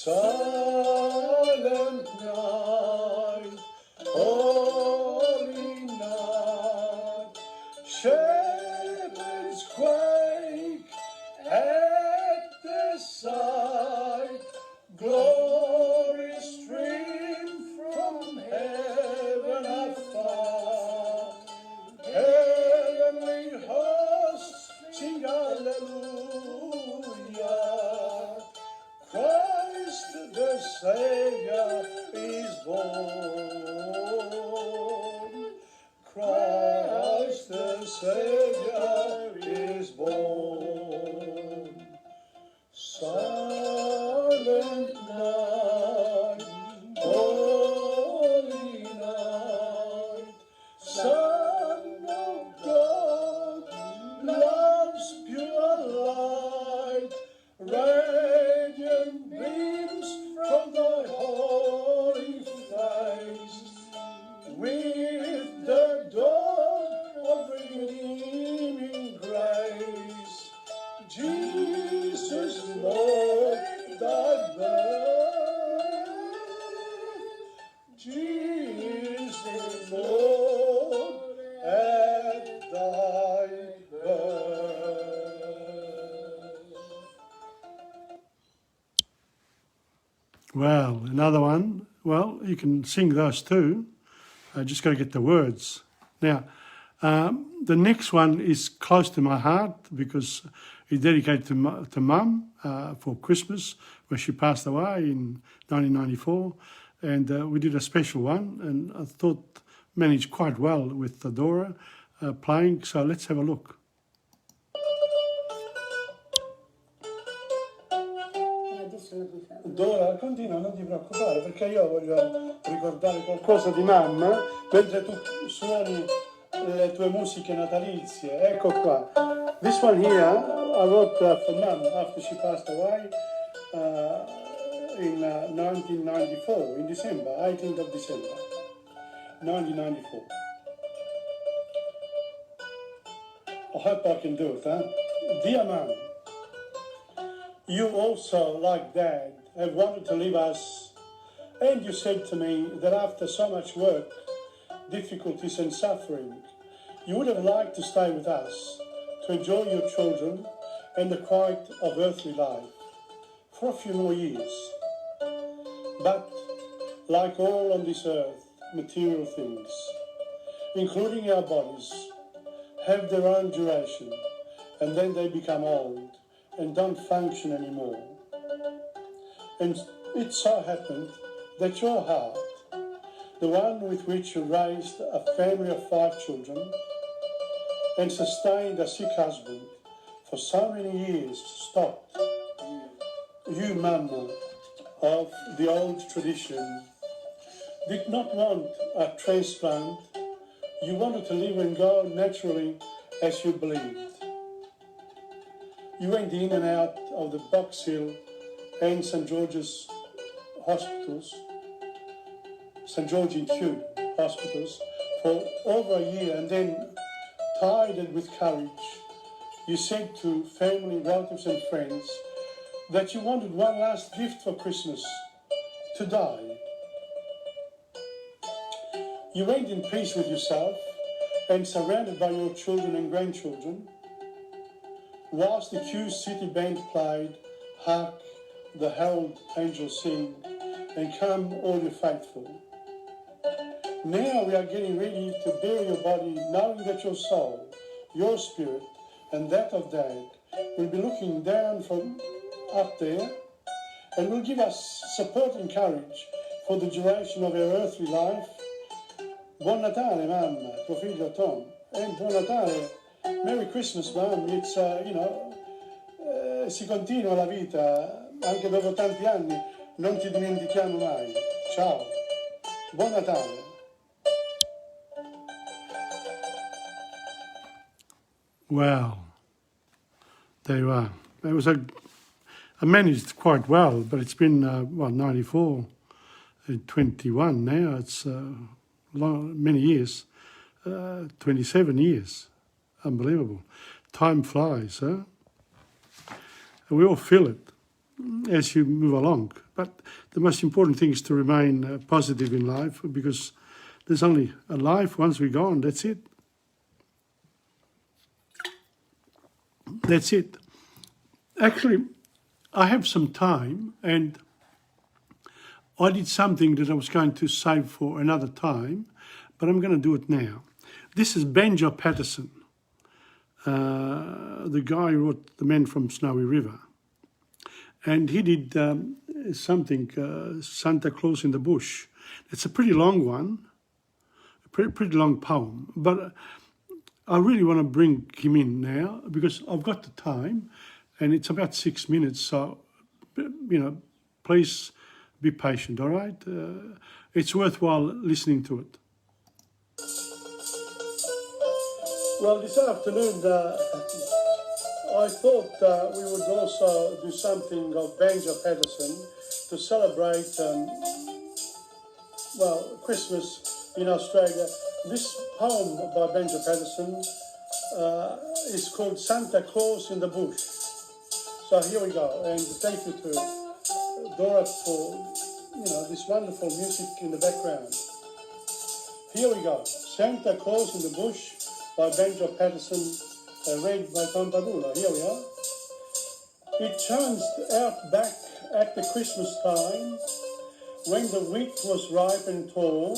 Silent night, holy night, shepherds quake at the sight, glory stream from heaven afar, heavenly hosts sing hallelujah. Christ the Savior is born. Christ the Savior is born. Silent night, holy night, Son of God, love's pure light, radiant beams from thy holy face, with the dawn of redeeming grace. Jesus, Lord, thy birth. Jesus, Lord, at thy birth. Well, another one. Well, you can sing those too. I just got to get the words. Now, the next one is close to my heart because it's dedicated to Mum for Christmas, where she passed away in 1994. And we did a special one, and I thought managed quite well with Dora playing. So let's have a look. Dora, continua, non ti preoccupare, perché io voglio ricordare qualcosa di mamma mentre tu suoni le tue musiche natalizie. Ecco qua. This one here I wrote for mum after she passed away in 1994, in December, 18th of December, 1994. I hope I can do it, huh? Dear Mum, you also, like Dad, have wanted to leave us And you said to me that after so much work, difficulties and suffering, you would have liked to stay with us, to enjoy your children and the quiet of earthly life for a few more years. But like all on this earth, material things, including our bodies, have their own duration, and then they become old and don't function anymore. And it so happened that your heart, the one with which you raised a family of 5 children and sustained a sick husband for so many years, stopped. You, Mama, of the old tradition, did not want a transplant. You wanted to live and go naturally as you believed. You went in and out of the Box Hill and St George's hospitals, St George in Kew hospitals, for over a year, and then, tired and with courage, you said to family, relatives and friends that you wanted one last gift for Christmas, to die. You went in peace with yourself and surrounded by your children and grandchildren, whilst the Kew City Band played Hark the Herald Angels Sing and Come All You Faithful. Now we are getting ready to bury your body, knowing that your soul, your spirit and that of Dad will be looking down from up there and will give us support and courage for the duration of our earthly life. Buon Natale, Mamma, tuo figlio Tom. And Buon Natale, Merry Christmas, Mom. It's, si continua la vita, anche dopo tanti anni, non ti dimentichiamo mai. Ciao, Buon Natale. Wow, there you are. It was I managed quite well, but it's been, 94, 21 now. It's many years, 27 years. Unbelievable. Time flies, huh? And we all feel it as you move along. But the most important thing is to remain positive in life, because there's only a life. Once we're gone, that's it. That's it. Actually, I have some time, and I did something that I was going to save for another time, but I'm going to do it now. This is Benjo Patterson, the guy who wrote The Men from Snowy River. And he did something, Santa Claus in the Bush. It's a pretty long one, a pretty long poem, but I really want to bring him in now because I've got the time and it's about 6 minutes. So, please be patient, all right? It's worthwhile listening to it. Well, this afternoon, I thought we would also do something of Banjo Patterson to celebrate, Christmas in Australia. This poem by Banjo Patterson is called Santa Claus in the Bush. So here we go, and thank you to Dora for, this wonderful music in the background. Here we go, Santa Claus in the Bush by Banjo Patterson, read by TomPadula. Here we are. It chanced out back at the Christmas time, when the wheat was ripe and tall,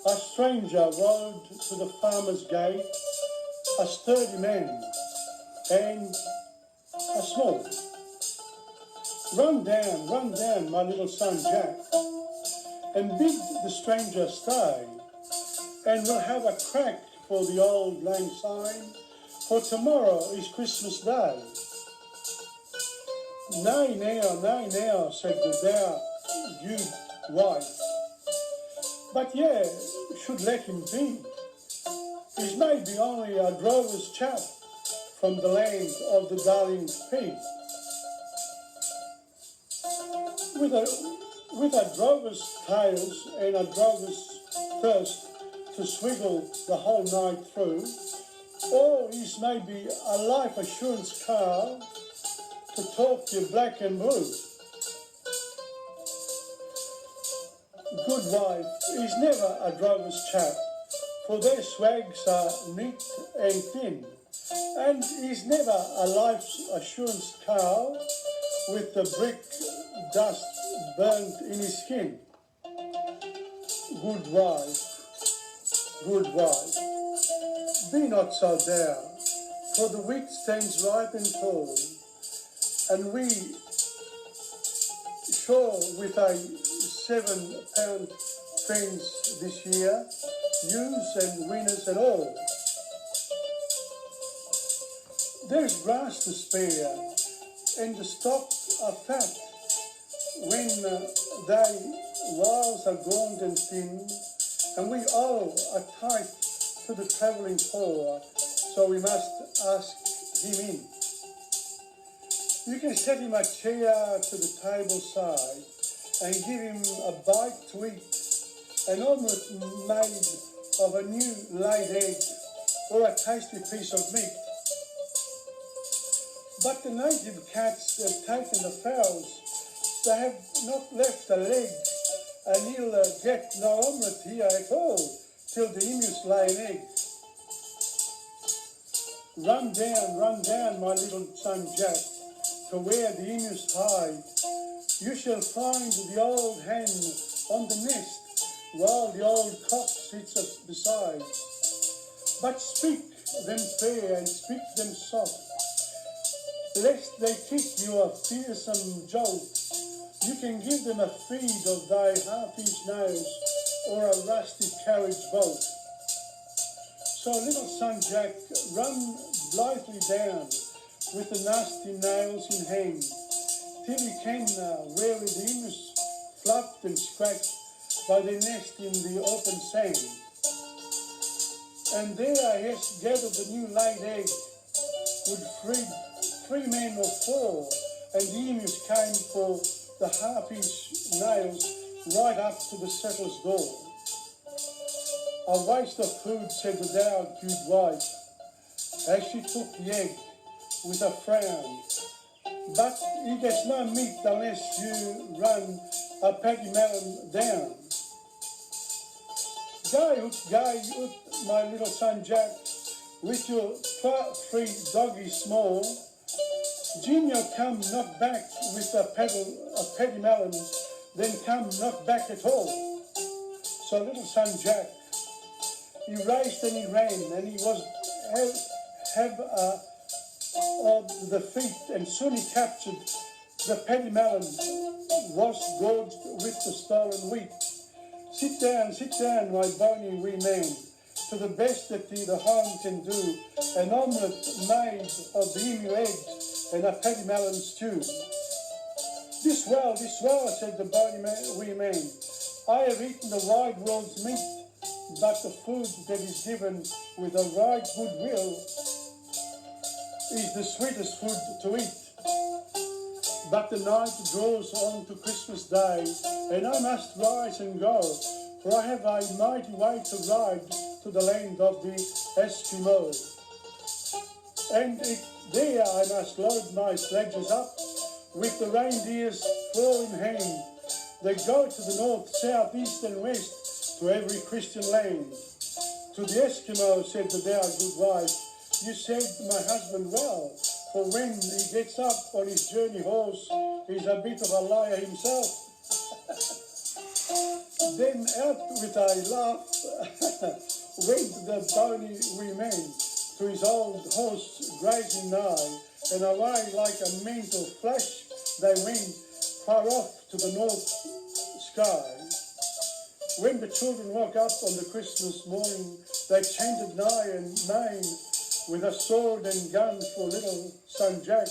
a stranger rode to the farmer's gate, a sturdy man and a small. Run down, my little son Jack, and bid the stranger stay, and we'll have a crack for the old lame sign, for tomorrow is Christmas Day. Nay now, said the dour-hued wife, but yeah, should let him be. He's maybe only a drover's chap from the land of the darling pea. With a drover's tails and a drover's thirst to swiggle the whole night through, or he's maybe a life assurance car to talk you black and blue. wife is never a drover's chap, for their swags are neat and thin, and is never a life's assurance cow with the brick dust burnt in his skin. Good wife, be not so down, for the wheat stands ripe and tall, and we sure with a 7-pound fence this year, ewes and winners and all. There's grass to spare, and the stock are fat, when they whiles are gaunt and thin, and we all are tight to the travelling poor, so we must ask him in. You can set him a chair to the table side and give him a bite to eat, an omelette made of a new laid egg or a tasty piece of meat. But the native cats have taken the fowls, they have not left a leg, and he'll get no omelette here at all till the emus lay an egg. Run down, my little son Jack, to where the emus hide. You shall find the old hen on the nest, while the old cock sits beside. But speak them fair and speak them soft, lest they kick you a fearsome jolt. You can give them a feed of thy half-inch nails or a rusty carriage bolt. So little son Jack, run blithely down with the nasty nails in hand, till he can where the emus fluffed and scratched by their nest in the open sand. And there I has gathered the new laid egg, would feed 3 men or 4, and the emus came for the half-inch nails right up to the settler's door. A waste of food, said the dour good wife, as she took the egg with a frown. But he gets no meat unless you run a paddy melon down. Go, my little son Jack, with your 3 doggies small. Junior come not back with a paddy melon, then come not back at all. So little son Jack, he raced and he ran, and he was have the feet, and soon he captured the paddy melon, was gorged with the stolen wheat. Sit down, my bony wee man, to the best that the home can do, an omelette made of the emu eggs and a paddy melon stew. This well, said the bony wee man. I have eaten the wide world's meat, but the food that is given with a right good will is the sweetest food to eat. But the night draws on to Christmas Day, and I must rise and go, for I have a mighty way to ride to the land of the Eskimo. And there I must load my sledges up with the reindeer's claw in hand. They go to the north, south, east and west, to every Christian land. To the Eskimo, said the dour good wife, you said my husband well, for when he gets up on his journey horse, he's a bit of a liar himself. Then out with a laugh went the bony wee man to his old horse grazing nigh, and away like a mental flash they went far off to the north sky. When the children woke up on the Christmas morning, they chanted nigh and main, with a sword and gun for little son Jack,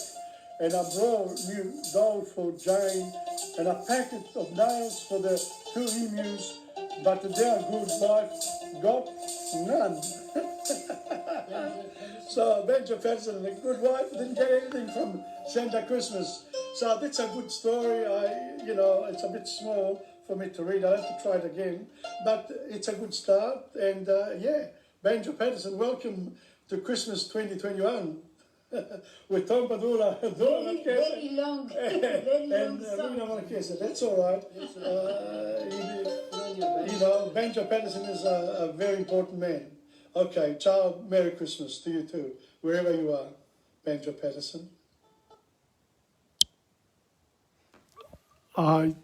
and a broad new doll for Jane, and a packet of nails for the 2 emus, but the dear good wife got none. So Benjamin Patterson, the good wife, didn't get anything from Santa Christmas. So that's a good story. It's a bit small for me to read. I'll have to try it again, but it's a good start. And Benjamin Patterson, welcome to Christmas 2021 with TomPadula. Very long, very long and song. That's all right. you know, Banjo Patterson is a very important man. Okay, ciao, Merry Christmas to you too, wherever you are, Banjo Patterson. Well,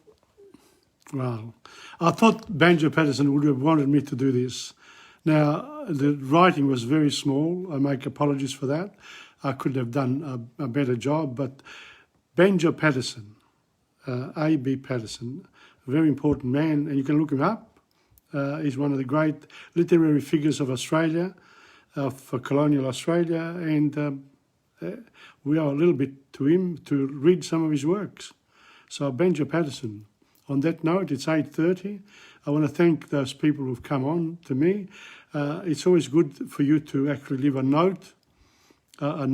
I thought Banjo Patterson would have wanted me to do this. Now, the writing was very small. I make apologies for that. I could have done a better job, but Banjo Patterson, A.B. Patterson, a very important man, and you can look him up. He's one of the great literary figures of Australia, for colonial Australia, and we owe a little bit to him to read some of his works. So Banjo Patterson. On that note, it's 8:30. I want to thank those people who've come on to me. It's always good for you to actually leave a note on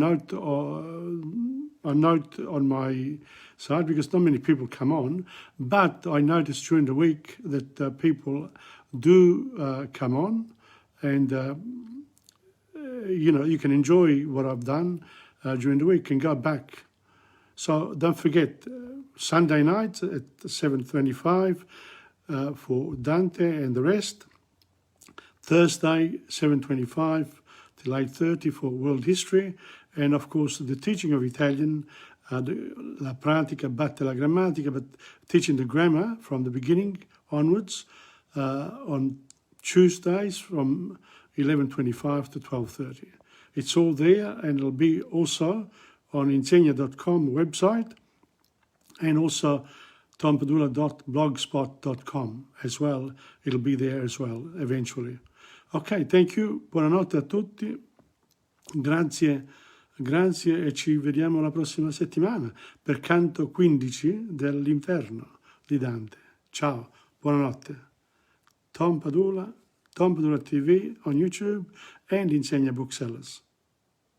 my side, because not many people come on. But I noticed during the week that people do come on, and you know, you can enjoy what I've done during the week and go back. So don't forget, Sunday night at 7:25 for Dante and the rest. Thursday, 7:25 till 8:30 for World History. And of course, the teaching of Italian, la pratica batte la grammatica, but teaching the grammar from the beginning onwards on Tuesdays from 11:25 to 12:30. It's all there, and it'll be also on insegna.com website, and also TomPadula.blogspot.com as well. It'll be there as well eventually. Ok, thank you, buonanotte a tutti, grazie e ci vediamo la prossima settimana per Canto 15 dell'Inferno di Dante. Ciao, buonanotte. TomPadulaTV on YouTube and Insegna Booksellers.